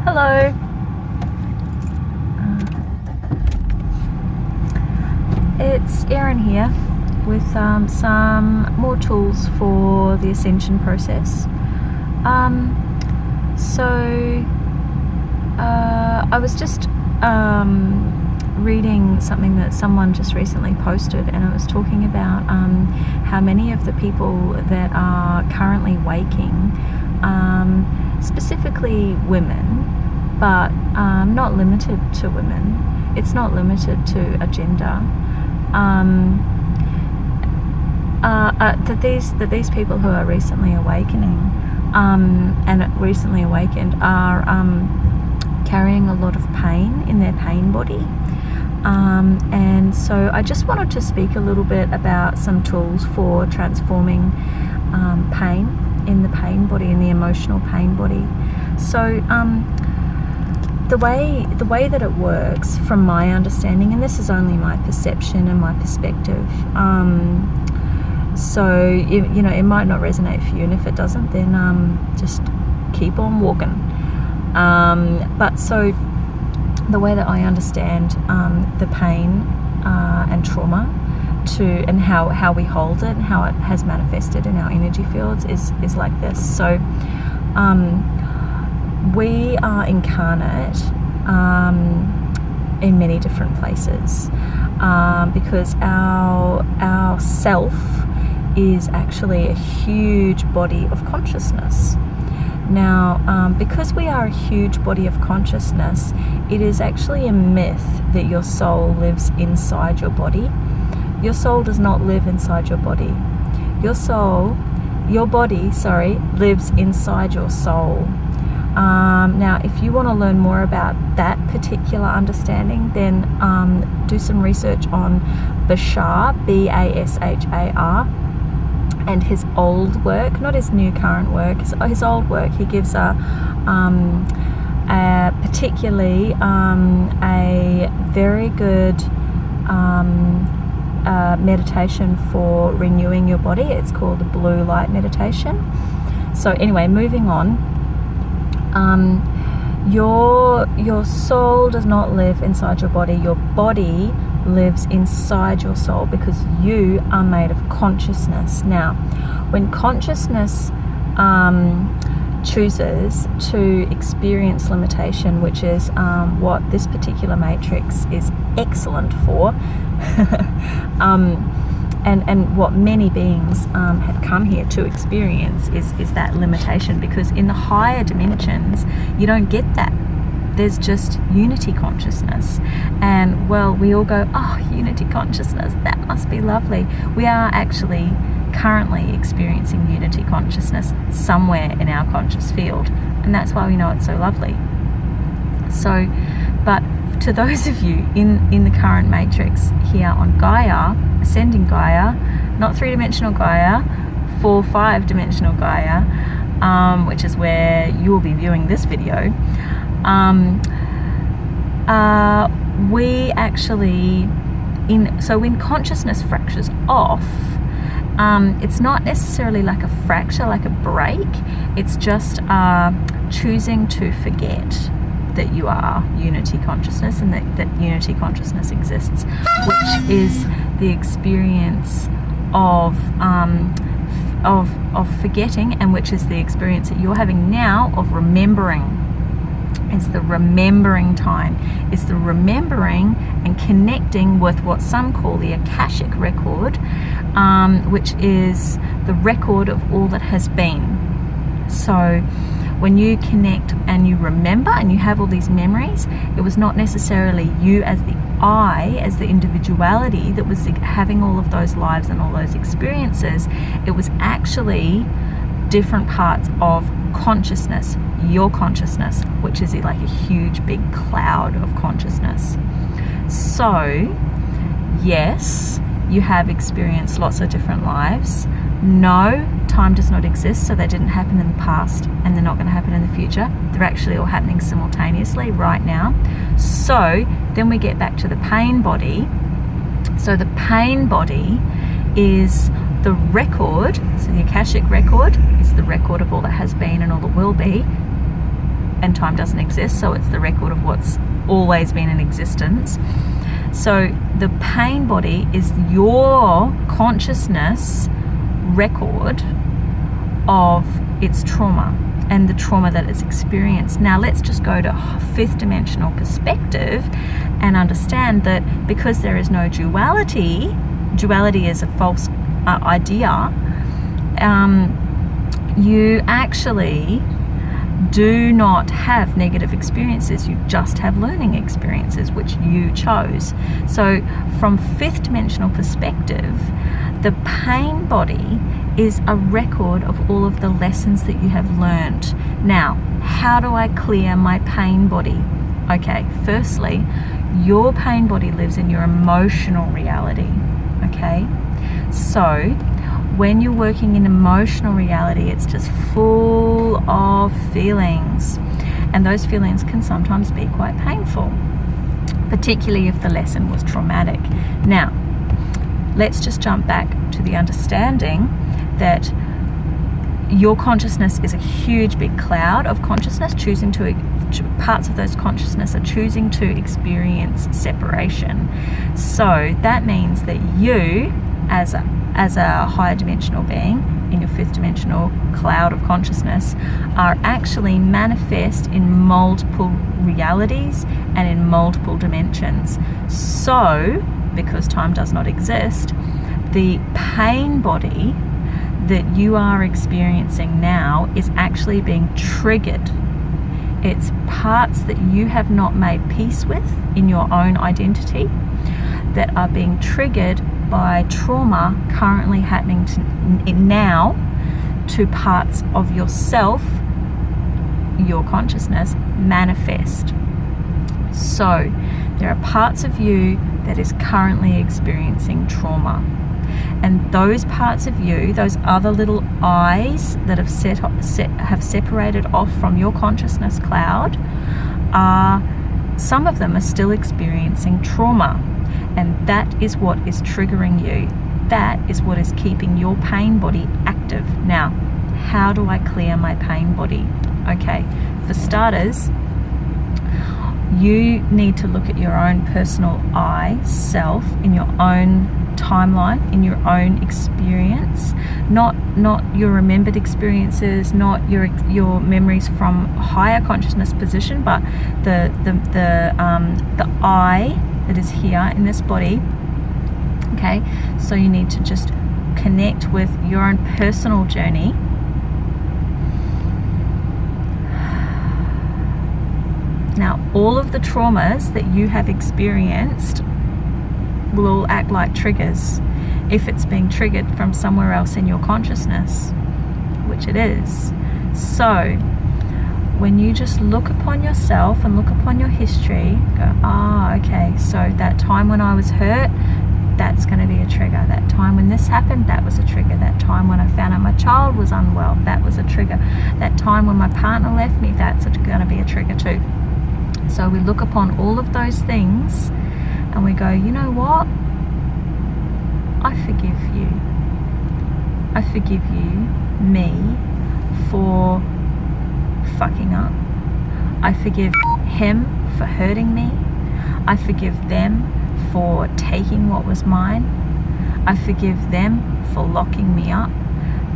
Hello. It's Erin here with some more tools for the ascension process. I was just reading something that someone just recently posted, and it was talking about how many of the people that are currently waking, specifically women, but not limited to women, it's not limited to a gender, that these people who are recently awakening and recently awakened are carrying a lot of pain in their pain body. And so I just wanted to speak a little bit about some tools for transforming pain in the pain body, in the emotional pain body. So the way that it works, from my understanding, and this is only my perception and my perspective, so you know, it might not resonate for you, and if it doesn't, then just keep on walking. But so the way that I understand the pain and trauma and how we hold it and how it has manifested in our energy fields is like this. So we are incarnate in many different places, because our self is actually a huge body of consciousness. Now, because we are a huge body of consciousness, it is actually a myth that your soul lives inside your body. Your soul does not live inside your body. Your body lives inside your soul. Now, if you want to learn more about that particular understanding, then do some research on Bashar, Bashar, and his old work, not his new current work, his old work. He gives particularly a very good meditation for renewing your body. It's called the blue light meditation. So anyway, moving on. Your soul does not live inside your body. Your body lives inside your soul, because you are made of consciousness. Now, when consciousness chooses to experience limitation, which is what this particular matrix is excellent for, and what many beings have come here to experience is that limitation, because in the higher dimensions you don't get that. There's just unity consciousness. And well, we all go, oh, unity consciousness, that must be lovely. We are actually currently experiencing unity consciousness somewhere in our conscious field, and that's why we know it's so lovely. So, but to those of you in the current matrix here on Gaia, ascending Gaia, not 3-dimensional Gaia, 4-5-dimensional Gaia, which is where you will be viewing this video, we actually, when consciousness fractures off, it's not necessarily like a fracture, like a break. It's just choosing to forget that you are unity consciousness, and that unity consciousness exists, which is the experience of forgetting, and which is the experience that you're having now of remembering. It's the remembering time. It's the remembering and connecting with what some call the Akashic record, which is the record of all that has been. So when you connect and you remember and you have all these memories, it was not necessarily you as the I, as the individuality, that was having all of those lives and all those experiences. It was actually different parts of consciousness, your consciousness, which is like a huge big cloud of consciousness. So yes, you have experienced lots of different lives. No, time does not exist, so they didn't happen in the past and they're not going to happen in the future. They're actually all happening simultaneously right now. So then we get back to the pain body. So the pain body is the record. So the Akashic record is the record of all that has been and all that will be. and time doesn't exist, so it's the record of what's always been in existence. So the pain body is your consciousness record of its trauma and the trauma that it's experienced. Now let's just go to fifth dimensional perspective and understand that because there is no duality is a false idea. You actually do not have negative experiences, you just have learning experiences which you chose. So from fifth dimensional perspective, the pain body is a record of all of the lessons that you have learned. Now, how do I clear my pain body? Okay, firstly, your pain body lives in your emotional reality. Okay, so when you're working in emotional reality, it's just full of feelings, and those feelings can sometimes be quite painful, particularly if the lesson was traumatic. Now, let's just jump back to the understanding that your consciousness is a huge big cloud of consciousness, parts of those consciousness are choosing to experience separation. So that means that you, as a higher dimensional being in your fifth dimensional cloud of consciousness, are actually manifest in multiple realities and in multiple dimensions. So, because time does not exist, the pain body that you are experiencing now is actually being triggered. It's parts that you have not made peace with in your own identity that are being triggered by trauma currently happening now to parts of yourself, your consciousness, manifest. So there are parts of you that is currently experiencing trauma. And those parts of you, those other little eyes that have separated off from your consciousness cloud, some of them are still experiencing trauma. And that is what is triggering you. That is what is keeping your pain body active. Now, how do I clear my pain body? Okay, for starters, you need to look at your own personal self, in your own timeline, in your own experience, not your remembered experiences, not your memories from higher consciousness position, but the I that is here in this body. Okay, so you need to just connect with your own personal journey. Now, all of the traumas that you have experienced will all act like triggers if it's being triggered from somewhere else in your consciousness, which it is. So when you just look upon yourself and look upon your history, go, okay, so that time when I was hurt, that's going to be a trigger. That time when this happened, that was a trigger. That time when I found out my child was unwell, that was a trigger. That time when my partner left me, that's going to be a trigger too. So we look upon all of those things and we go, you know what? I forgive you. I forgive you, me, for fucking up. I forgive him for hurting me. I forgive them for taking what was mine. I forgive them for locking me up.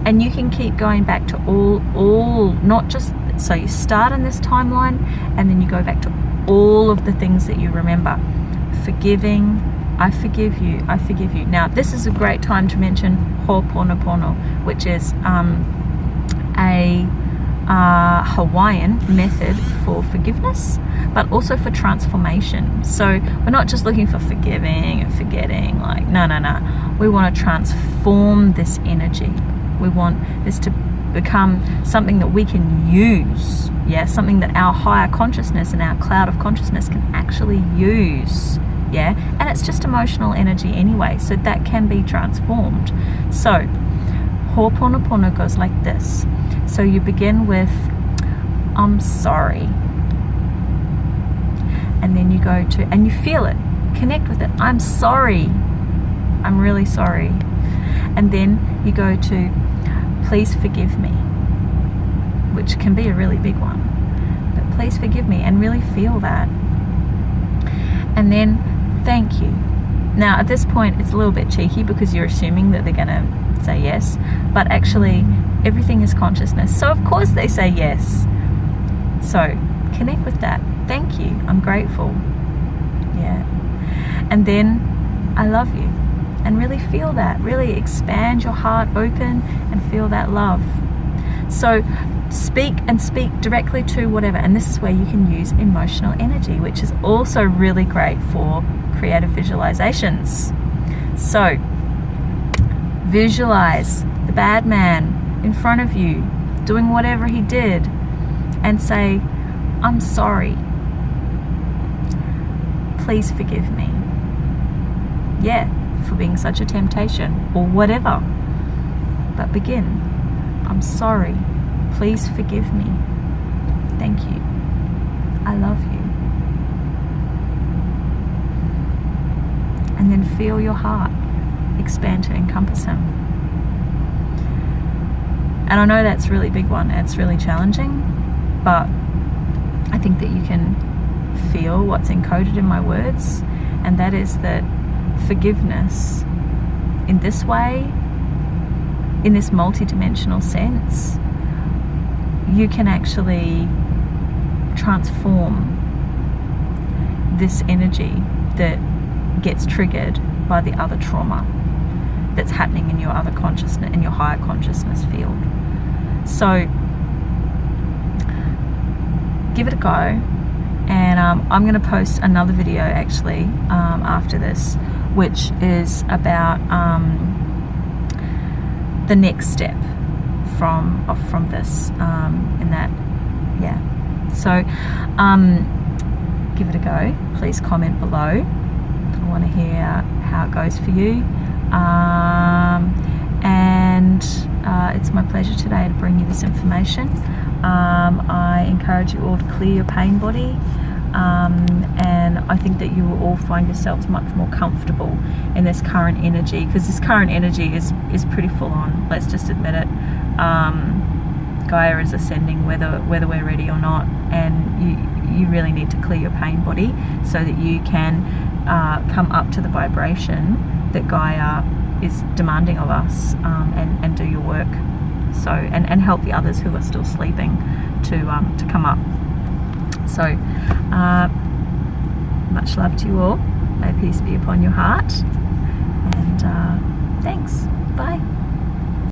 And you can keep going back to all, not just, so you start in this timeline and then you go back to all of the things that you remember. Forgiving, I forgive you, I forgive you. Now, this is a great time to mention Ho'oponopono, which is a Hawaiian method for forgiveness, but also for transformation. So we're not just looking for forgiving and forgetting, like, no. We want to transform this energy. We want this to become something that we can use, something that our higher consciousness and our cloud of consciousness can actually use, and it's just emotional energy anyway, so that can be transformed. So Ho'oponopono goes like this. So you begin with, I'm sorry, and then you go to, and you feel it, connect with it, I'm sorry, I'm really sorry, and then you go to, please forgive me, which can be a really big one, but please forgive me, and really feel that. And then thank you. Now at this point it's a little bit cheeky because you're assuming that they're going to say yes, but actually everything is consciousness, so of course they say yes. So connect with that. Thank you, I'm grateful. Yeah. And then I love you, and really feel that. Really expand your heart open and feel that love. So speak directly to whatever, and this is where you can use emotional energy, which is also really great for creative visualizations. So visualize the bad man in front of you doing whatever he did, and say, I'm sorry, please forgive me, yeah, for being such a temptation or whatever. But begin, I'm sorry, please forgive me, thank you, I love you. And then feel your heart expand to encompass him. And I know that's a really big one, it's really challenging, but I think that you can feel what's encoded in my words, and that is that forgiveness in this way, in this multidimensional sense, you can actually transform this energy that gets triggered by the other trauma that's happening in your other consciousness, in your higher consciousness field. So give it a go, and I'm going to post another video actually after this, which is about the next step from this in that, yeah. So give it a go. Please comment below. I want to hear how it goes for you, and it's my pleasure today to bring you this information. I encourage you all to clear your pain body, and I think that you will all find yourselves much more comfortable in this current energy, because this current energy is pretty full on, let's just admit it. Gaia is ascending whether we're ready or not, and you really need to clear your pain body so that you can come up to the vibration that Gaia is demanding of us, and do your work, so and help the others who are still sleeping to come up. So much love to you all. May peace be upon your heart, and thanks. Bye.